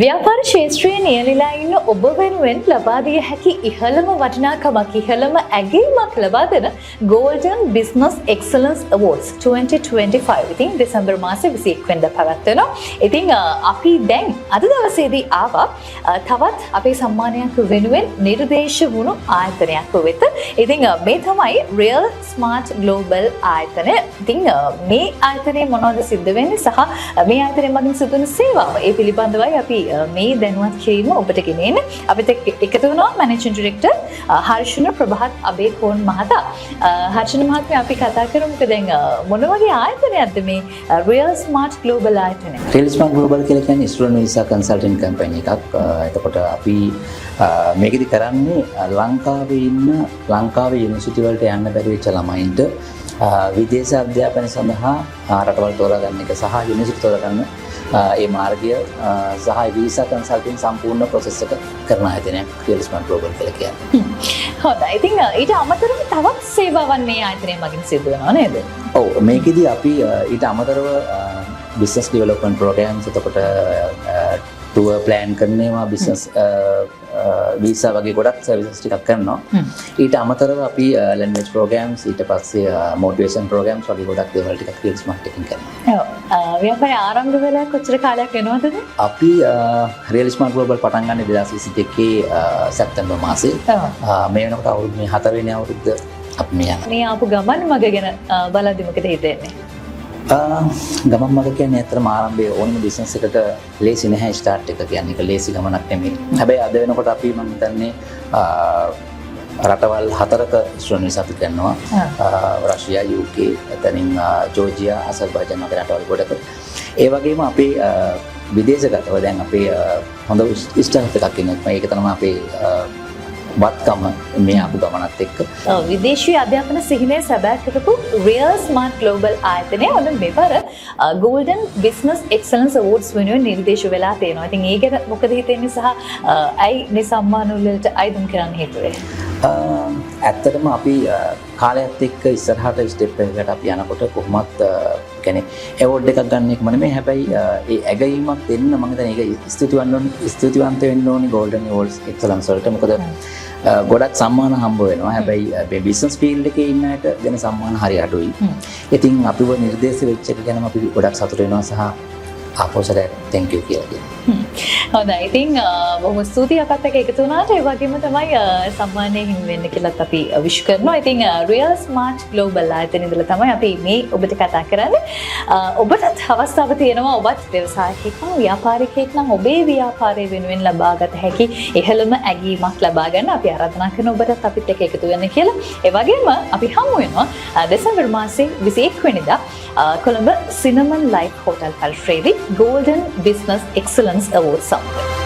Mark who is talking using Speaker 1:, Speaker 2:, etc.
Speaker 1: ව්‍යාපාර ශේත්‍රයේ නියැලලා ඉන්න ඔබ වෙනුවෙන් ලබා දිය හැකි ඉහළම වටිනාකමක් ඉහළම ඇගීමක් ලබා දෙන Golden Business Excellence Awards 2025 ඉතින් දෙසැම්බර් මාසේ 21 වෙනිදා පැවැත්වෙනවා. ඉතින් අපි දැන් අද දවසේදී ආවා තවත් අපේ සම්මානයක් වෙනුවෙන් නිර්දේශ වුණු ආයතනයක් වෙත. ඉතින් මේ තමයි Real Smart Global ආයතනය. ඉතින් මේ ආයතනයේ මොනවද සිද්ධ වෙන්නේ සහ මේ ආයතනය මගින් සිදු වෙන සේවාව ඒ පිළිබඳවයි අපි මේ දැනුවත් කිරීම ඔබට ගෙනෙන්නේ. අපිට එකතු වෙනවා මැනේජින් ඩිරෙක්ටර් හර්ෂණ ප්‍රභාත් අබේකෝන් මහතා. හර්ෂණ මහත්මයා අපි කතා කරමුකෝ දැන් මොන වගේ ආයතනයක්ද මේ Real Smart Global ආයතනය?
Speaker 2: Real Smart Global කියලා කියන්නේ ස්ටුඩන්ට් වීසා කන්සල්ටින් කම්පැනි එකක්. එතකොට අපි මේකෙදි කරන්නේ ලංකාවේ යුනිවර්සිටි වලට යන්න බැරි වෙච්ච ළමයින්ට විදේශ අධ්‍යාපනය සඳහා රටවල් තෝරාගන්න එක සහ යුනිවර්සිටි තෝරාගන්න ඒ මාර්ගය සහ වීසා කන්සල්ටින් සම්පූර්ණ ප්‍රොසෙස් එක කරන ආයතනයක් Real Smart Global කියලා කියන්නේ.
Speaker 1: හොඳයි. ඉතින් ඊට අමතරව තවත් සේවාවන් මේ ආයතනය මගින් සිදු වෙනවා නේද?
Speaker 2: ඔව් මේකෙදි අපි ඊට අමතරව business development programs එතකොට tour plan කරනවා business visa වගේ ගොඩක් services ටිකක් කරනවා. ඊට අමතරව අපි language programs ඊට පස්සේ motivation programs වගේ ගොඩක් දේවල් ටිකක් Real Smart එකකින් කරනවා.
Speaker 1: ඔව්. ව්‍යාපාරය ආරම්භ වෙලා කොච්චර කාලයක් වෙනවද?
Speaker 2: අපි Real Smart Global පටන් ගන්නේ 2021 සැප්තැම්බර් මාසේ. මේ වෙනකොට අවුරුදු 4 වෙනි අවුරුද්ද අපි මේ යනවා.
Speaker 1: මේ ආපු ගමන් මග ගැන බලද්දි මොකද හිතෙන්නේ?
Speaker 2: ගමන් මග කියන්නේ ඇත්තටම ආරම්භයේ ඕනම බිස්නස් එකට ලේසි නැහැ ස්ටාර්ට් එක කියන්නේ. ඒක ලේසි ගමනක් නෙමෙයි. හැබැයි අද වෙනකොට අපි මම හිතන්නේ රටවල් 4ක ස්ටුඩන්ට් වීසා අපි කරනවා. රෂ්‍යා, UK, එතනින් ජෝර්ජියා, අසර්බයිජාන් වගේ රටවල් ගොඩක. ඒ වගේම අපේ විදේශගතව දැන් අපේ හොඳ ස්ටාර්ට් එකක් ඉන්නවා. ඒක තමයි අපේ වත්කම මේ ආපු ගමනත් එක්ක.
Speaker 1: විදේශීය අධ්‍යාපන සිහිනය සැබෑ කරපු Real Smart Global ආයතනය ඔන්න මෙවර Golden Business Excellence Awards වෙනුවෙන් නිර්දේශ වෙලා තියෙනවා. ඉතින් ඒ ගැන මොකද හිතෙන්නේ සහ ඇයි මේ සම්මාන වලට අයිදුම් කරන්න හේතුවේ?
Speaker 2: ඇත්තටම අපි කාලයත් එක්ක ඉස්සරහට ස්ටෙප් එකකට අපි යනකොට කොහොමත් කියන්නේ ඇවෝඩ් එකක් ගන්න එකම නෙමෙයි. හැබැයි ඒ ඇගයීමක් දෙන්න මම හිතන්නේ ඒක ස්තුතිවන්ත වෙන්න ඕනි Golden Awards Excellence වලට. මොකද ගොඩක් සම්මාන හම්බ වෙනවා. හැබැයි මේ බිස්නස් ෆීල්ඩ් එකේ ඉන්න අයට දෙන සම්මාන හරි අඩුයි. ඉතින් අපිව නිර්දේශ වෙච්ච එක ගැන අපි ගොඩක් සතුටු වෙනවා සහ ආපෝසරයට thank you කියලා කියනවා.
Speaker 1: හොඳයි. ඉතින් බොහොම ස්තුතියි අපත් එක්ක එකතු වුණාට. ඒ වගේම තමයි සම්මානය හිමි වෙන්න කියලාත් අපි විශ් කරනවා. ඉතින් Real Smart Global ආයතනයේ ඉඳලා තමයි අපි මේ ඔබට කතා කරන්නේ. ඔබටත් අවස්ථාව තියෙනවා ඔබත් ව්‍යවසායකයෙක් නම් ව්‍යාපාරිකයෙක් නම් ඔබේ ව්‍යාපාරය වෙනුවෙන් ලබාගත හැකි ඉහළම ඇගීමක් ලබා ගන්න අපි ආරාධනා කරන ඔබටත් අපිත් එක්ක එකතු වෙන්න කියලා. ඒ වගේම අපි හමු වෙනවා දෙසැම්බර් මාසේ 21 වෙනිදා Colombo Cinnamon Life Hotel Palfreyදී Golden Business Excellence Awards සමඟ.